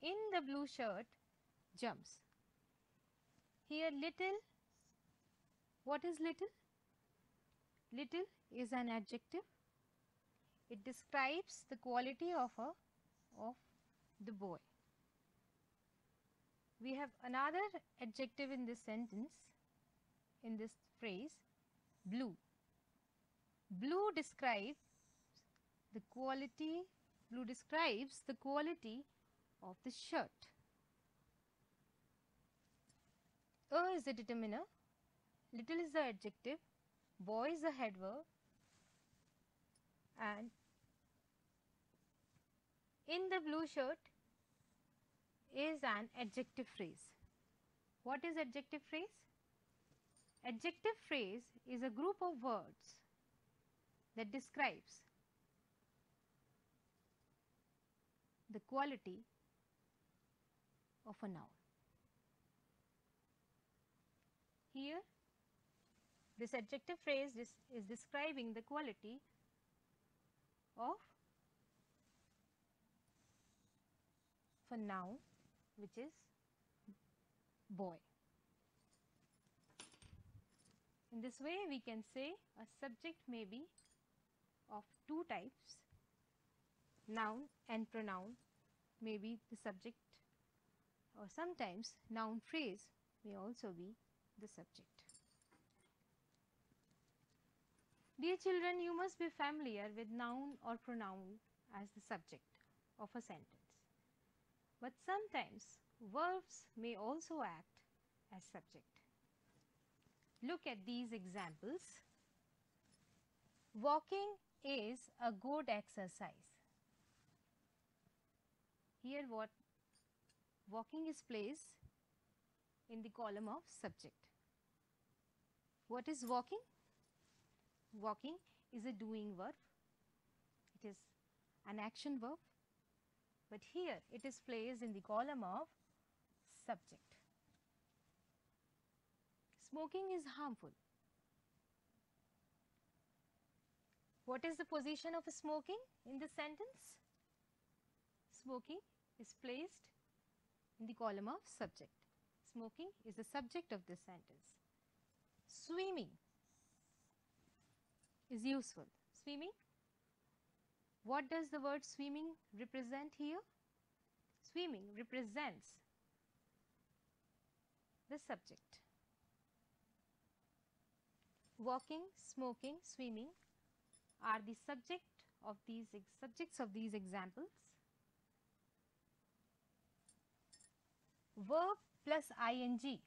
in the blue shirt jumps. Here little, what is little? Little is an adjective. It describes the quality of the boy. We have another adjective in this sentence, in this phrase, blue. Blue describes the quality of the shirt. A is the determiner, little is the adjective, boy is the head verb, and in the blue shirt is an adjective phrase. What is adjective phrase? Adjective phrase is a group of words that describes the quality of a noun. Here, this adjective phrase is describing the quality of a noun, which is boy. In this way, we can say a subject may be of two types, noun and pronoun may be the subject, or sometimes noun phrase may also be the subject. Dear children, you must be familiar with noun or pronoun as the subject of a sentence. But sometimes verbs may also act as subject. Look at these examples. Walking is a good exercise. Here what walking is placed in the column of subject. What is walking? Walking is a doing verb. It is an action verb. But here it is placed in the column of subject. Smoking is harmful. What is the position of smoking in the sentence? Smoking is placed in the column of subject. Smoking is the subject of this sentence. Swimming is useful. Swimming. What does the word swimming represent here? Swimming represents the subject. Walking, smoking, swimming are the subjects of these examples. Verb plus ing.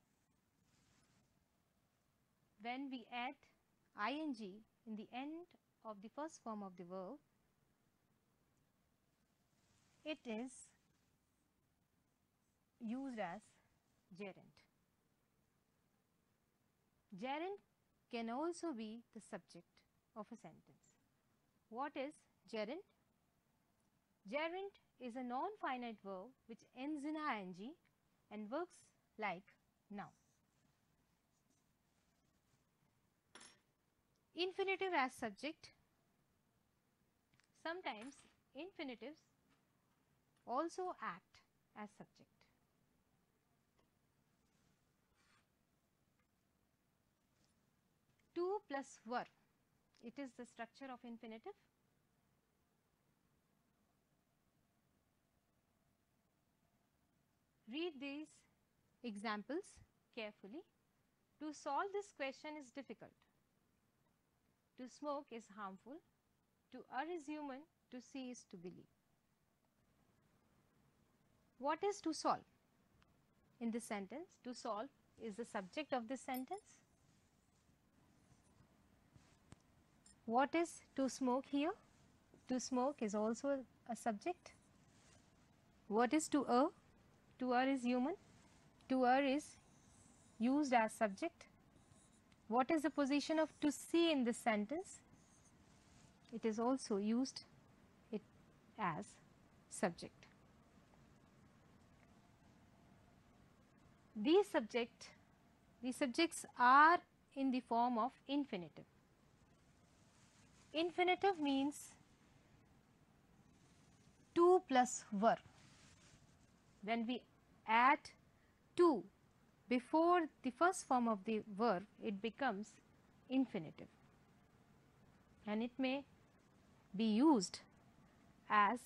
When we add ing in the end of the first form of the verb, it is used as gerund. Gerund can also be the subject of a sentence. What is gerund? Gerund is a non-finite verb which ends in ing and works like noun. Infinitive as subject. Sometimes infinitives also act as subject. To plus were, it is the structure of infinitive. Read these examples carefully. To solve this question is difficult. To smoke is harmful. To err is human. To see is to believe. What is to solve in this sentence? To solve is the subject of this sentence. What is to smoke here? To smoke is also a subject. What is to err? To err is human. To err is used as subject. What is the position of to see in this sentence? It is also used as subject. These subjects are in the form of infinitive. Infinitive means to plus were. When we add to before the first form of the verb, it becomes infinitive, and it may be used as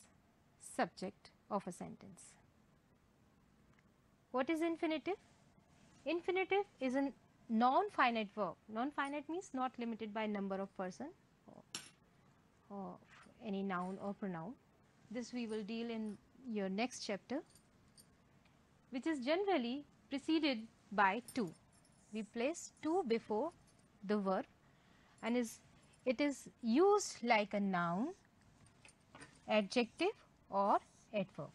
subject of a sentence. What is infinitive? Infinitive is a non-finite verb. Non-finite means not limited by number of person or any noun or pronoun. This we will deal in your next chapter, which is generally preceded by to. We place to before the verb and it is used like a noun, adjective or adverb.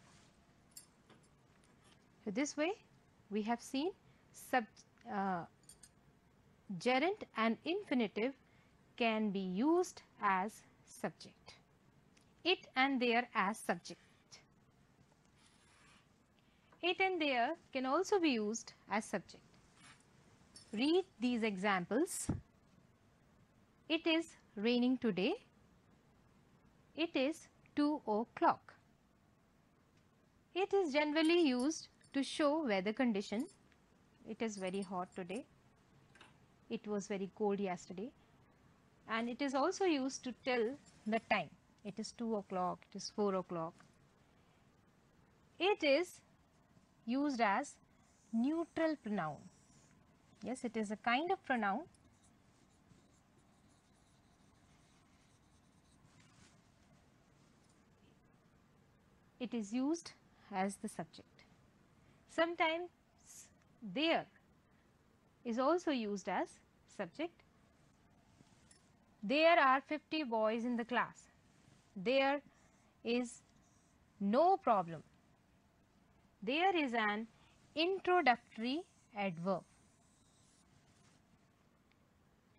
So this way we have seen gerund and infinitive can be used as subject. It and there as subject. it and there can also be used as subject. Read these examples. It is raining today. It is 2 o'clock. It is generally used to show weather condition. It is very hot today. It was very cold yesterday. And it is also used to tell the time. It is 2 o'clock, it is 4 o'clock. It is used as neutral pronoun. Yes, it is a kind of pronoun. It is used as the subject. Sometimes there is also used as subject. There are 50 boys in the class. There is no problem. There is an introductory adverb,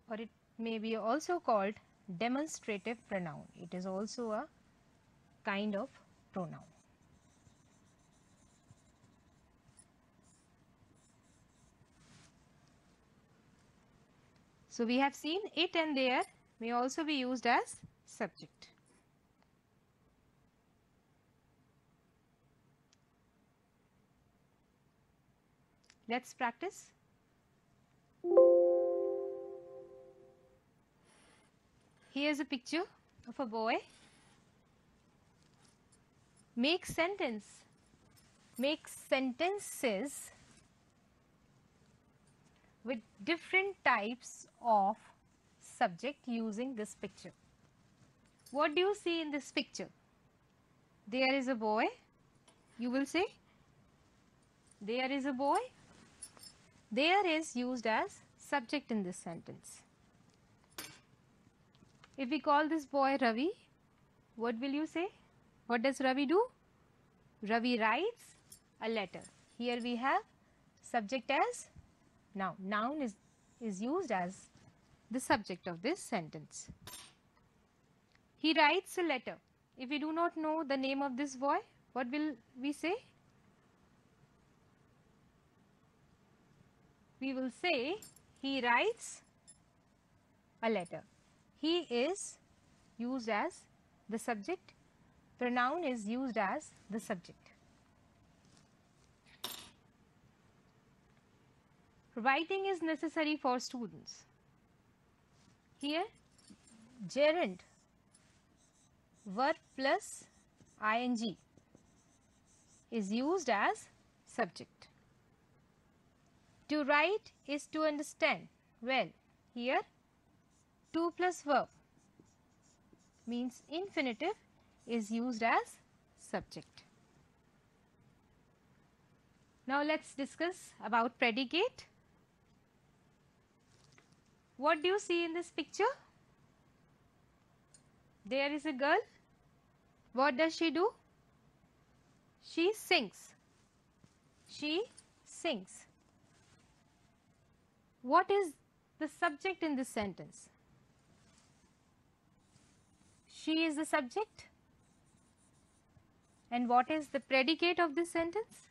or it may be also called demonstrative pronoun. It is also a kind of pronoun. So we have seen it and there may also be used as subject. Let's practice. Here's a picture of a boy. Make sentences with different types of subject using this picture. What do you see in this picture? There is a boy. You will say, there is a boy. There is used as subject in this sentence. If we call this boy Ravi, what will you say? What does Ravi do? Ravi writes a letter. Here we have subject as noun. Noun is used as the subject of this sentence. He writes a letter. If we do not know the name of this boy, what will we say? We will say he writes a letter. He is used as the subject. Pronoun is used as the subject. Writing is necessary for students. Here, gerund, verb plus ing is used as subject. To write is to understand. Well, here 2 plus verb means infinitive is used as subject. Now let's discuss about predicate. What do you see in this picture? There is a girl. What does she do? She sings. She sings. What is the subject in this sentence? She is the subject. And what is the predicate of this sentence?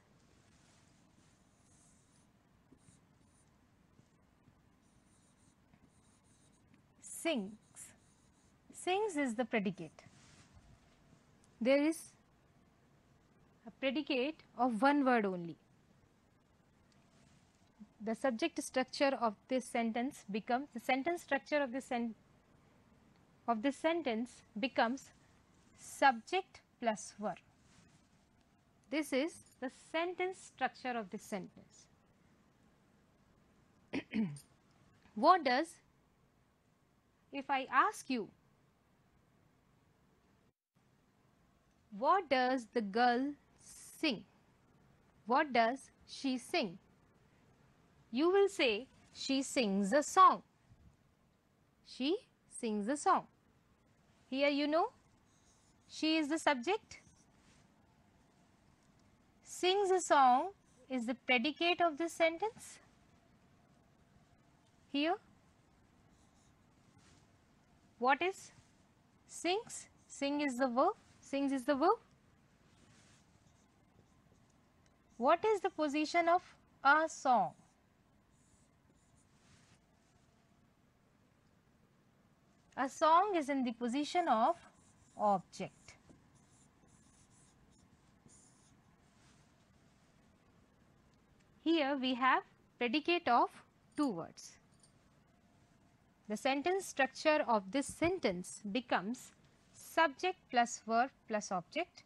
Sings. Sings is the predicate. There is a predicate of one word only. The subject structure of this sentence becomes, the sentence structure of this sentence becomes subject plus verb. This is the sentence structure of this sentence. What does, if I ask you, what does the girl sing? What does she sing? You will say, she sings a song. She sings a song. Here you know, she is the subject. Sings a song is the predicate of this sentence. Here, what is sings? Sing is the verb. Sings is the verb. What is the position of a song? A song is in the position of object. Here we have predicate of two words. The sentence structure of this sentence becomes subject plus verb plus object.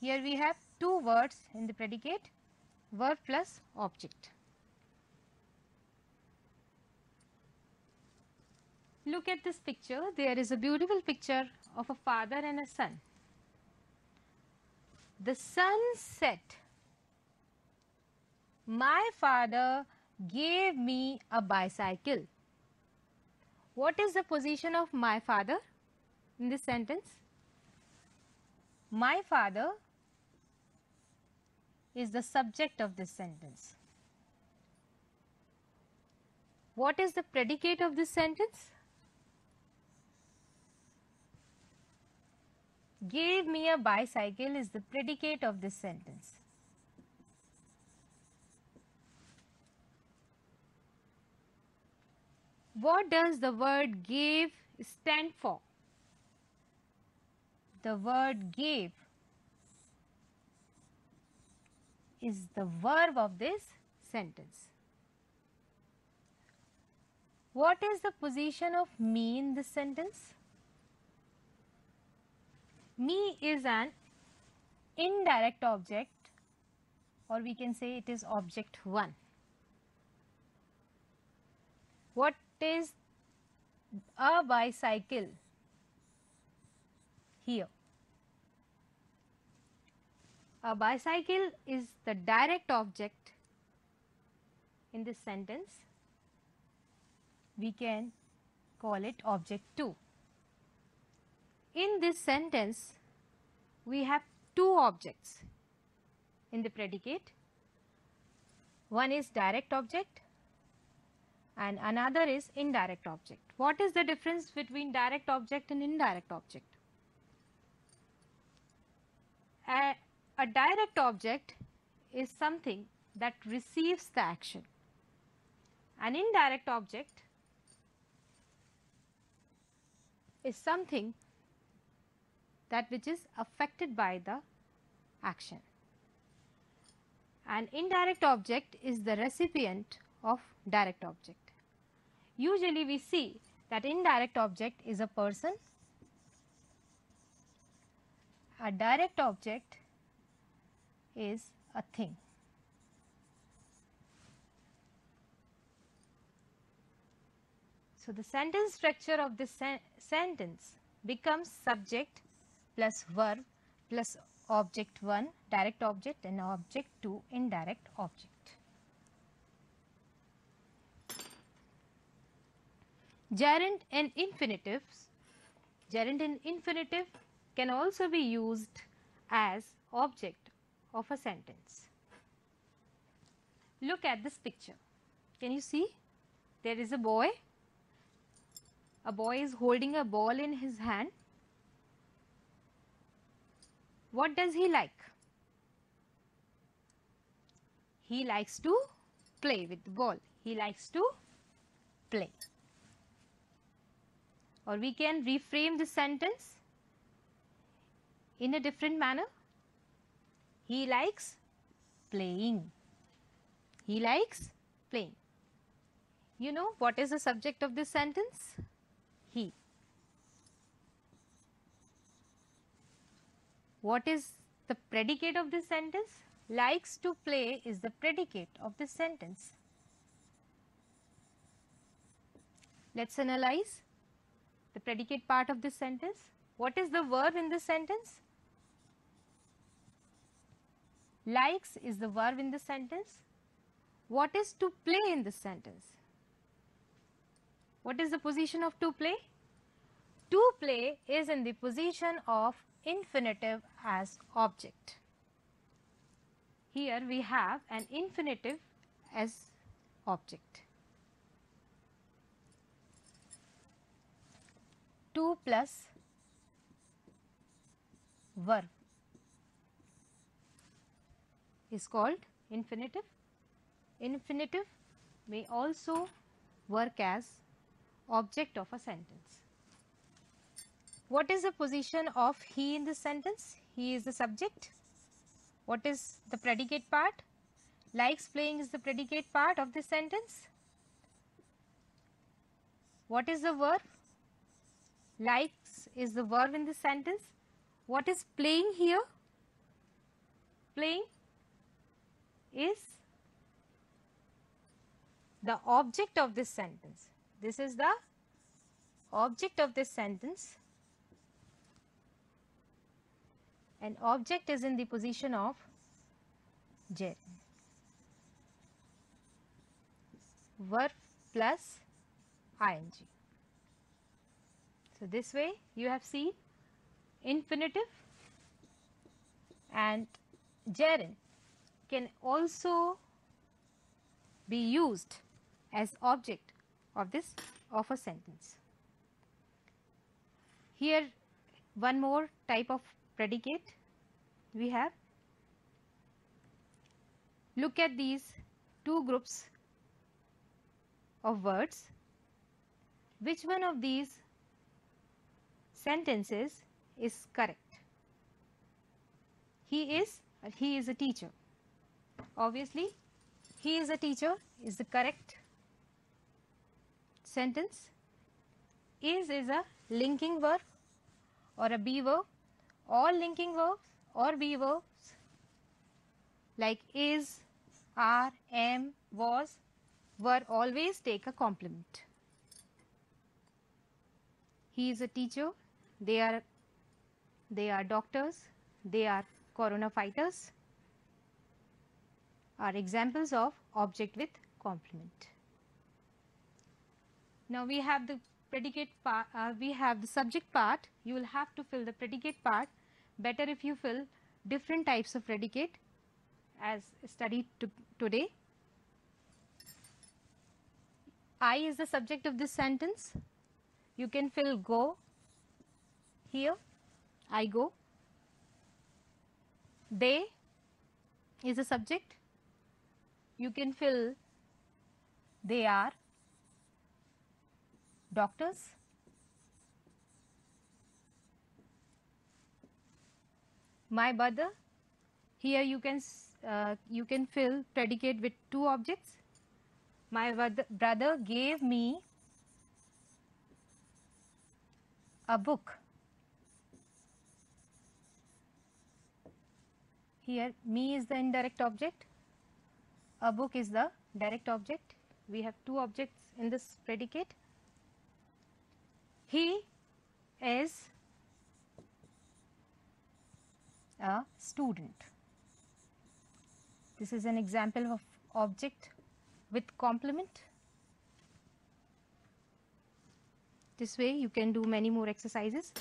Here we have two words in the predicate, verb plus object. Look at this picture. There is a beautiful picture of a father and a son. The sun set. My father gave me a bicycle. What is the position of my father in this sentence? My father is the subject of this sentence. What is the predicate of this sentence? Gave me a bicycle is the predicate of this sentence. What does the word gave stand for? The word gave is the verb of this sentence. What is the position of me in this sentence? Me is an indirect object, or we can say it is object 1. What is a bicycle here? A bicycle is the direct object in this sentence. We can call it object 2. In this sentence, we have two objects in the predicate. One is direct object and another is indirect object. What is the difference between direct object and indirect object? A direct object is something that receives the action. An indirect object is something that which is affected by the action. An indirect object is the recipient of direct object. Usually we see that indirect object is a person. A direct object is a thing. So the sentence structure of this sentence becomes subject plus verb plus object 1 direct object and object 2 indirect object. Gerund and infinitives. Gerund and infinitive can also be used as object of a sentence. Look at this picture. Can you see? There is a boy. A boy is holding a ball in his hand. What does he like? He likes to play with the ball. He likes to play. Or we can reframe the sentence in a different manner. He likes playing. He likes playing. You know what is the subject of this sentence? He. What is the predicate of this sentence? Likes to play is the predicate of this sentence. Let's analyze the predicate part of this sentence. What is the verb in this sentence? Likes is the verb in this sentence. What is to play in this sentence? What is the position of to play? To play is in the position of infinitive as object. Here we have an infinitive as object. 2 plus verb is called infinitive. Infinitive may also work as object of a sentence. What is the position of he in this sentence? He is the subject. What is the predicate part? Likes playing is the predicate part of this sentence. What is the verb? Likes is the verb in this sentence. What is playing here? Playing is the object of this sentence. This is the object of this sentence, and object is in the position of gerund. Verb plus ing. So this way you have seen infinitive and gerund can also be used as object of a sentence. Here one more type of predicate we have. Look at these two groups of words. Which one of these sentences is correct? He is a teacher. Obviously, he is a teacher is the correct sentence. Is a linking verb or a be verb. All linking verbs or be verbs like is, are, am, was, were always take a complement. He is a teacher. They are doctors. They are corona fighters. Are examples of object with complement. Now we have the predicate part, we have the subject part. You will have to fill the predicate part. Better if you fill different types of predicate as studied today. I is the subject of this sentence. You can fill go here. I go. They is the subject. You can fill they are doctors. My brother. Here you can fill predicate with two objects. My brother gave me a book. Here me is the indirect object. A book is the direct object. We have two objects in this predicate. He is a student. This is an example of object with complement. This way you can do many more exercises.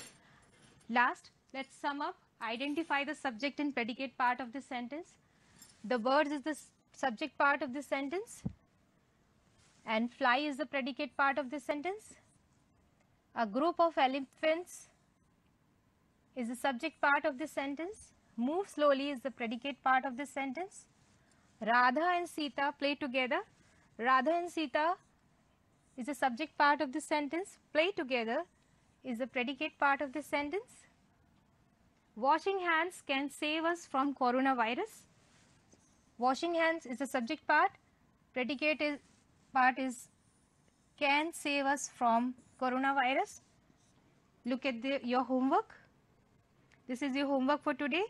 Last, let's sum up. Identify the subject and predicate part of this sentence. The birds is the subject part of this sentence and fly is the predicate part of this sentence. A group of elephants is the subject part of this sentence. Move slowly is the predicate part of this sentence. Radha and Sita play together. Radha and Sita is the subject part of this sentence. Play together is the predicate part of this sentence. Washing hands can save us from coronavirus. Washing hands is the subject part. Predicate part is can save us from coronavirus. Look at your homework. This is your homework for today.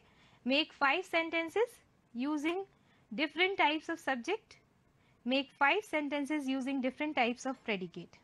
Make 5 sentences using different types of subject. Make 5 sentences using different types of predicate.